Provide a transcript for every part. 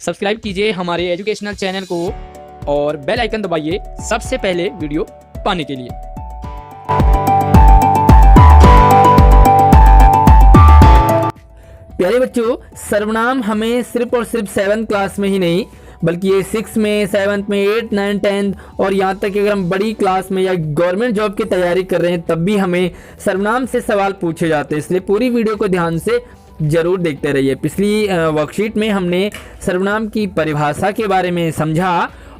Subscribe कीजिए हमारे educational channel को और बेल आइकन दबाइए सबसे पहले वीडियो पाने के लिए। प्यारे बच्चों, सर्वनाम हमें सिर्फ और सिर्फ 7th क्लास में ही नहीं बल्कि ये 6 में, 7th में, 8, 9, 10 और यहाँ तक कि अगर हम बड़ी क्लास में या गवर्नमेंट जॉब की तैयारी कर रहे हैं तब भी हमें सर्वनाम से सवाल पूछे जाते हैं। इसलिए पूरी वीडियो को ध्यान से जरूर देखते रहिए। पिछली वर्कशीट में हमने सर्वनाम की परिभाषा के बारे में समझा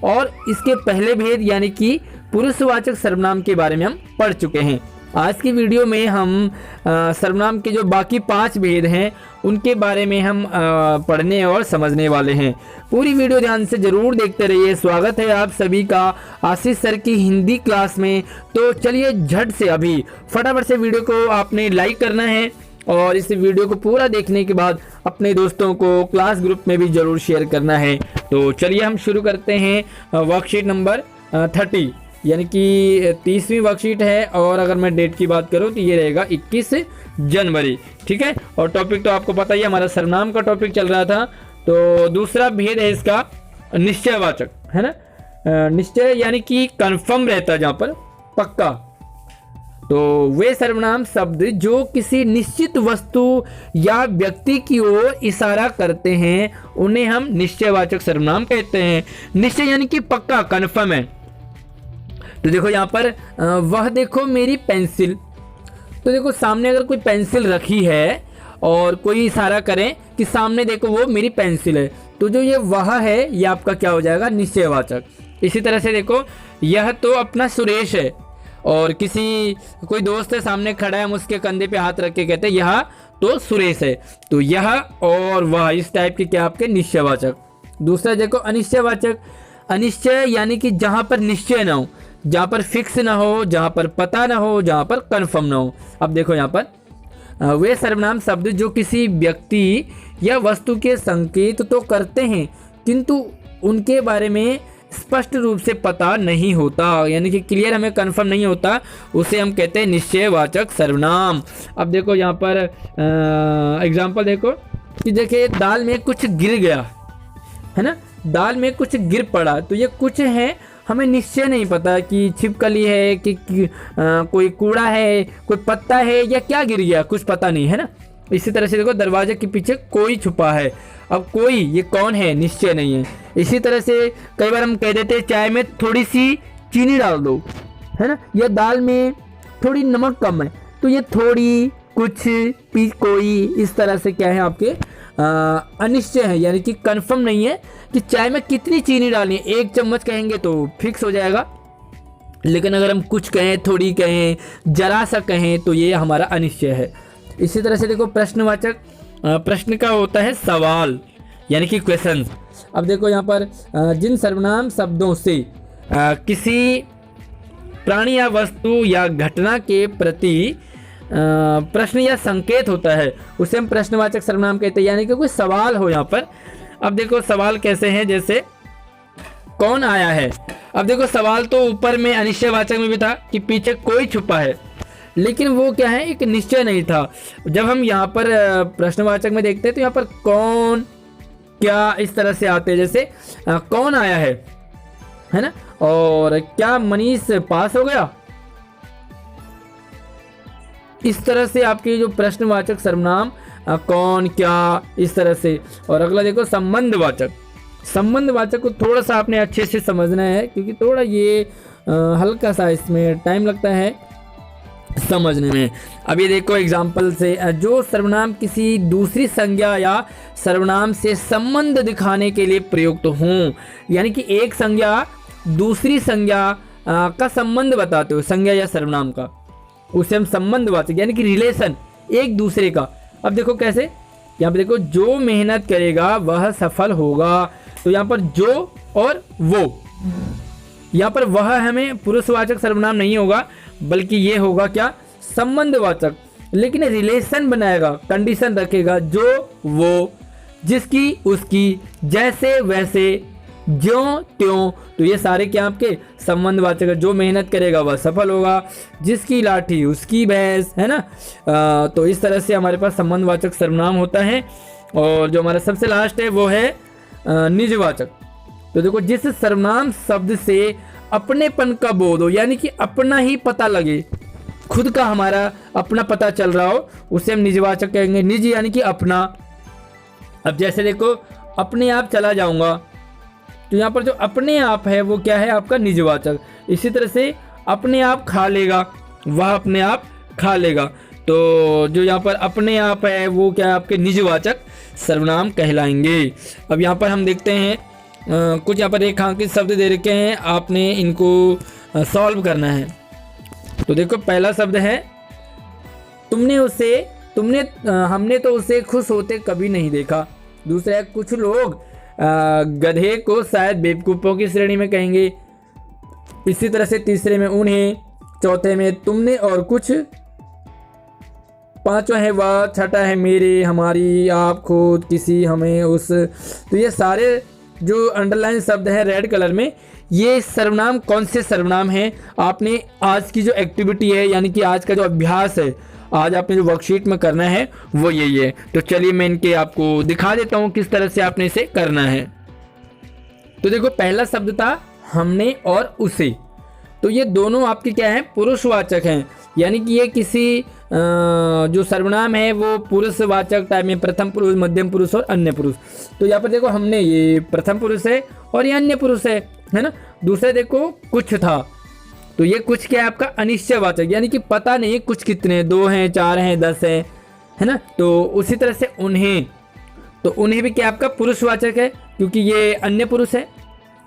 और इसके पहले भेद यानी कि पुरुषवाचक सर्वनाम के बारे में हम पढ़ चुके हैं। आज की वीडियो में हम सर्वनाम के जो बाकी 5 भेद हैं उनके बारे में हम पढ़ने और समझने वाले हैं। पूरी वीडियो ध्यान से जरूर देखते रहिए। स्वागत है आप सभी का आशीष सर की हिंदी क्लास में। तो चलिए झट से अभी फटाफट से वीडियो को आपने लाइक करना है और इस वीडियो को पूरा देखने के बाद अपने दोस्तों को क्लास ग्रुप में भी जरूर शेयर करना है। तो चलिए हम शुरू करते हैं वर्कशीट नंबर 30 यानी कि 30वीं वर्कशीट है और अगर मैं डेट की बात करूं तो ये रहेगा 21 जनवरी। ठीक है, और टॉपिक तो आपको पता ही है, हमारा सर्वनाम का टॉपिक चल रहा था। तो दूसरा भेद है इसका निश्चयवाचक, है ना। निश्चय यानी कि कंफर्म रहता है, जहां पर पक्का। तो वे सर्वनाम शब्द जो किसी निश्चित वस्तु या व्यक्ति की ओर इशारा करते हैं उन्हें हम निश्चयवाचक सर्वनाम कहते हैं। निश्चय यानी कि पक्का, कंफर्म है। तो देखो यहाँ पर वह देखो मेरी पेंसिल। तो देखो सामने अगर कोई पेंसिल रखी है और कोई इशारा करें कि सामने देखो वो मेरी पेंसिल है, तो जो ये वह है ये आपका क्या हो जाएगा, निश्चयवाचक। इसी तरह से देखो यह तो अपना सुरेश है और कोई दोस्त है सामने खड़ा है, हम उसके कंधे पे हाथ रख के कहते हैं यह तो सुरेश है। तो यह और वह इस टाइप के क्या आपके निश्चयवाचक। दूसरा देखो अनिश्चयवाचक। अनिश्चय यानी कि जहां पर निश्चय ना हो, जहां पर फिक्स ना हो, जहां पर पता ना हो, जहां पर कंफर्म ना हो। अब देखो यहाँ पर वे सर्वनाम शब्द जो किसी व्यक्ति या वस्तु के संकेत तो करते हैं किंतु उनके बारे में स्पष्ट रूप से पता नहीं होता, यानी कि क्लियर हमें कंफर्म नहीं होता, उसे हम कहते हैं निश्चयवाचक सर्वनाम। अब देखो यहाँ पर एग्जांपल देखो कि देखिए दाल में कुछ गिर गया, है ना, दाल में कुछ गिर पड़ा। तो ये कुछ है, हमें निश्चय नहीं पता कि छिपकली है कि कोई कूड़ा है, कोई पत्ता है या क्या गिर गया, कुछ पता नहीं, है ना। इसी तरह से देखो दरवाजे के पीछे कोई छुपा है। अब कोई ये कौन है, निश्चय नहीं है। इसी तरह से कई बार हम कह देते हैं चाय में थोड़ी सी चीनी डाल दो, है ना, या दाल में थोड़ी नमक कम है। तो ये थोड़ी, कुछ, कोई, इस तरह से क्या है आपके अनिश्चय है, यानी कि कंफर्म नहीं है कि चाय में कितनी चीनी डालनी है। 1 चम्मच कहेंगे तो फिक्स हो जाएगा, लेकिन अगर हम कुछ कहें, थोड़ी कहें, जरा सा कहें तो ये हमारा अनिश्चय है। इसी तरह से देखो प्रश्नवाचक। प्रश्न का होता है सवाल यानी कि क्वेश्चन। अब देखो यहाँ पर जिन सर्वनाम शब्दों से किसी प्राणी या वस्तु या घटना के प्रति प्रश्न या संकेत होता है उसे हम प्रश्नवाचक सर्वनाम कहते हैं, यानी कि कोई सवाल हो यहाँ पर। अब देखो सवाल कैसे हैं, जैसे कौन आया है। अब देखो सवाल तो ऊपर में अनिश्चयवाचक में भी था कि पीछे कोई छुपा है, लेकिन वो क्या है, एक निश्चय नहीं था। जब हम यहाँ पर प्रश्नवाचक में देखते हैं तो यहाँ पर कौन, क्या, इस तरह से आते हैं। जैसे कौन आया है ना, और क्या मनीष पास हो गया। इस तरह से आपके जो प्रश्नवाचक सर्वनाम कौन, क्या, इस तरह से। और अगला देखो संबंधवाचक। संबंधवाचक को थोड़ा सा आपने अच्छे से समझना है क्योंकि थोड़ा ये हल्का सा इसमें टाइम लगता है समझने में। अभी देखो एग्जाम्पल से, जो सर्वनाम किसी दूसरी संज्ञा या सर्वनाम से संबंध दिखाने के लिए प्रयुक्त हों, यानी कि एक संज्ञा दूसरी संज्ञा का संबंध बताते हो, संज्ञा या सर्वनाम का, उसे हम संबंधवाचक यानी कि रिलेशन एक दूसरे का। अब देखो कैसे, यहाँ पे देखो जो मेहनत करेगा वह सफल होगा। तो यहाँ पर जो और वो, यहाँ पर वह हमें पुरुषवाचक सर्वनाम नहीं होगा बल्कि ये होगा क्या, संबंधवाचक, लेकिन रिलेशन बनाएगा, कंडीशन रखेगा, जो वो, जिसकी उसकी, जैसे वैसे, ज्यों त्यों। तो ये सारे क्या आपके संबंधवाचक है। जो मेहनत करेगा वह सफल होगा, जिसकी लाठी उसकी भैंस, है ना। तो इस तरह से हमारे पास संबंधवाचक सर्वनाम होता है। और जो हमारा सबसे लास्ट है वो है निजवाचक। तो देखो जिस सर्वनाम शब्द से अपनेपन का बोध हो, यानी कि अपना ही पता लगे, खुद का हमारा अपना पता चल रहा हो, उसे हम निजवाचक कहेंगे। निज यानी कि अपना। अब जैसे देखो अपने आप चला जाऊंगा, तो यहाँ पर जो अपने आप है वो क्या है आपका निजवाचक। इसी तरह से अपने आप खा लेगा, वह अपने आप खा लेगा। तो जो यहाँ पर अपने आप है वो क्या है आपके निजवाचक सर्वनाम कहलाएंगे। अब यहाँ पर हम देखते हैं कुछ यहाँ पर रेखांकित शब्द दे रखे हैं, आपने इनको सॉल्व करना है। तो देखो पहला शब्द है हमने तो उसे खुश होते कभी नहीं देखा। दूसरा है कुछ लोग गधे को शायद बेवकूफ़ों की श्रेणी में कहेंगे। इसी तरह से तीसरे में उन्हें, चौथे में तुमने और कुछ, पांचवा है वह, छठा है मेरे, हमारी, आप, खुद, किसी, हमें, उस। तो ये सारे जो अंडरलाइन शब्द है रेड कलर में, ये सर्वनाम कौन से सर्वनाम हैं? आपने आज की जो एक्टिविटी है यानी कि आज का जो अभ्यास है, आज आपने जो वर्कशीट में करना है वो यही है। तो चलिए मैं इनके आपको दिखा देता हूँ किस तरह से आपने इसे करना है। तो देखो पहला शब्द था हमने और उसे। तो ये दोनों आपके क्या हैं? पुरुषवाचक हैं, यानी कि ये किसी जो सर्वनाम है वो पुरुषवाचक टाइप में, प्रथम पुरुष, मध्यम पुरुष और अन्य पुरुष। तो यहाँ पर देखो हमने, ये प्रथम पुरुष है और ये अन्य पुरुष है ना। दूसरा देखो कुछ था, तो ये कुछ क्या है आपका अनिश्चयवाचक, यानी कि पता नहीं कुछ कितने, 2 हैं, 4 हैं, 10 हैं, है ना। तो उसी तरह से उन्हें, तो उन्हें भी क्या आपका पुरुषवाचक है क्योंकि ये अन्य पुरुष है।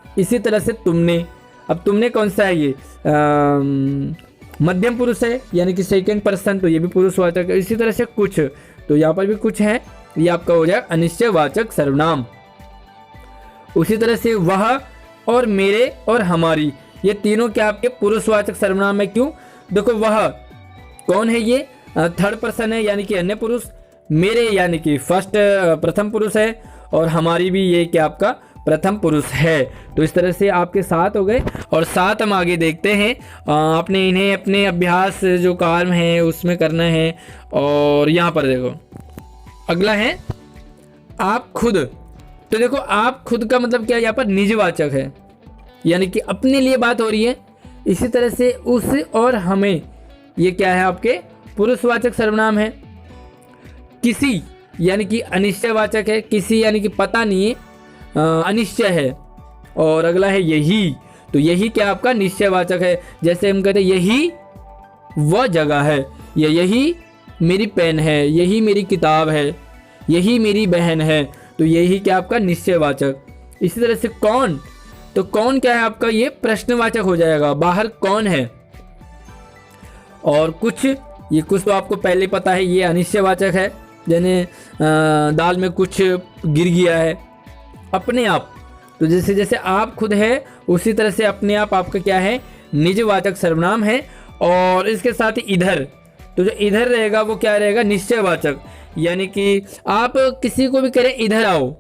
इसी तरह से तुमने, अब तुमने कौन सा है? ये मध्यम पुरुष है यानी कि सेकंड पर्सन, तो ये भी पुरुषवाचक है। इसी तरह से कुछ, तो यहाँ पर भी कुछ है, ये आपका हो जाएगा अनिश्चयवाचक सर्वनाम। उसी तरह से वह और मेरे और हमारी, ये तीनों क्या आपके पुरुषवाचक सर्वनाम है। क्यों? देखो वह कौन है? ये थर्ड पर्सन है यानी कि अन्य पुरुष, मेरे यानी कि फर्स्ट प्रथम पुरुष है, और हमारी भी ये क्या आपका प्रथम पुरुष है। तो इस तरह से आपके 7 हो गए। और 7 हम आगे देखते हैं। आपने इन्हें अपने अभ्यास जो कार्य है उसमें करना है। और यहाँ पर देखो अगला है आप खुद। तो देखो आप खुद का मतलब क्या? यहाँ पर निजवाचक है, यानी कि अपने लिए बात हो रही है। इसी तरह से उस और हमें, ये क्या है आपके पुरुषवाचक सर्वनाम है। किसी यानी कि अनिश्चयवाचक है, किसी यानी कि पता नहीं है, अनिश्चय है। और अगला है यही, तो यही क्या आपका निश्चयवाचक है। जैसे हम कहते हैं यही वह जगह है, या यही मेरी पेन है, यही मेरी किताब है, यही मेरी बहन है, तो यही क्या आपका निश्चयवाचक। इसी तरह से कौन, तो कौन क्या है आपका? ये प्रश्नवाचक हो जाएगा, बाहर कौन है। और कुछ, ये कुछ तो आपको पहले पता है, ये अनिश्चयवाचक है, जैसे दाल में कुछ गिर गया है। अपने आप, तो जैसे जैसे आप खुद है उसी तरह से अपने आप आपका क्या है? निजवाचक सर्वनाम है। और इसके साथ ही इधर, तो जो इधर रहेगा वो क्या रहेगा? निश्चयवाचक, यानी कि आप किसी को भी करें इधर आओ,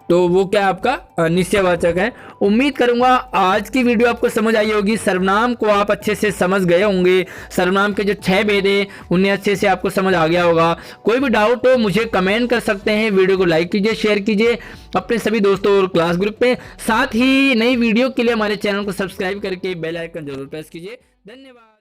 तो वो क्या आपका निश्चयवाचक है। उम्मीद करूंगा आज की वीडियो आपको समझ आई होगी। सर्वनाम को आप अच्छे से समझ गए होंगे। सर्वनाम के जो 6 भेद हैं उन्हें अच्छे से आपको समझ आ गया होगा। कोई भी डाउट हो मुझे कमेंट कर सकते हैं। वीडियो को लाइक कीजिए, शेयर कीजिए अपने सभी दोस्तों और क्लास ग्रुप पे। साथ ही नई वीडियो के लिए हमारे चैनल को सब्सक्राइब करके बेल आइकन जरूर प्रेस कीजिए। धन्यवाद।